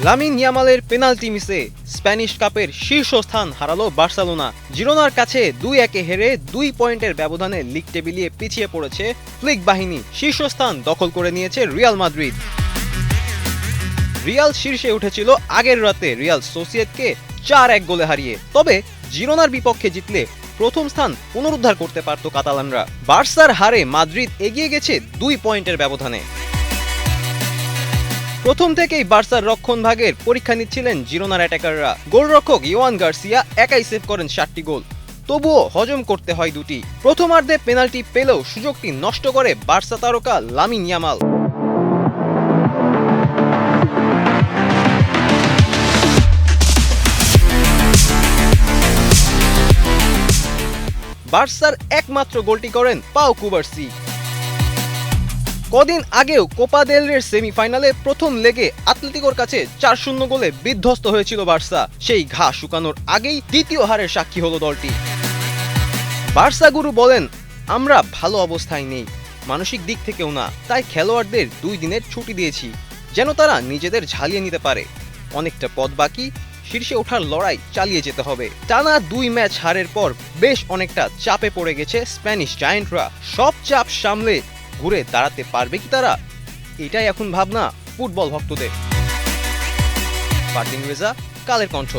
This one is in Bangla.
লামিন ইয়ামালের পেনাল্টি মিসে স্প্যানিশ কাপের শীর্ষস্থান হারালো বার্সেলোনা। জিরোনার কাছে 2-1 হেরে 2 পয়েন্টের ব্যবধানে লিগ টেবিলে পিছিয়ে পড়েছে ফ্লিক বাহিনী। শীর্ষস্থান দখল করে নিয়েছে রিয়াল মাদ্রিদ। রিয়াল শীর্ষে উঠেছিল আগের রাতে রিয়াল সোসিয়েদকে 4-1 গোলে হারিয়ে। তবে জিরোনার বিপক্ষে জিতলে প্রথম স্থান পুনরুদ্ধার করতে পারত কাতালানরা। বার্সার হারে মাদ্রিদ এগিয়ে গেছে 2 পয়েন্টের ব্যবধানে। প্রথম থেকেই বার্সার রক্ষণভাগের পরীক্ষা নিচ্ছিলেন জিরোনার অ্যাটাকাররা। গোলরক্ষক ইওয়ান গার্সিয়া একাই সেভ করেন 7টি গোল, তবুও হজম করতে হয় 2টি। প্রথমার্ধে পেনাল্টি পেলেও সুযোগটি নষ্ট করে বার্সা তারকা লামিন ইয়ামাল। বার্সার একমাত্র গোলটি করেন পাও কুবার্সি। কদিন আগেও কোপা দেল রের সেমিফাইনালে প্রথম লেগে আতলেতিকোর কাছে 4-0 গোলে বিধ্বস্ত হয়েছিল বার্সা। সেই ঘা শুকানোর আগেই দ্বিতীয় হারের সাক্ষী হলো দলটি। বার্সা গুরু বলেন, আমরা ভালো অবস্থায় নেই, মানসিক দিক থেকেও না, তাই খেলোয়াড়দের 2 দিনের ছুটি দিয়েছি যেন তারা নিজেদের ঝালিয়ে নিতে পারে। অনেকটা পথ বাকি, শীর্ষে ওঠার লড়াই চালিয়ে যেতে হবে। টানা 2 ম্যাচ হারের পর বেশ অনেকটা চাপে পড়ে গেছে স্প্যানিশ জায়ান্টরা। সব চাপ সামলে ঘুরে দাঁড়াতে পারবে কি তারা? এটাই এখন ভাবনা ফুটবল ভক্তদের। ফারদিন রেজা, কালের কণ্ঠ।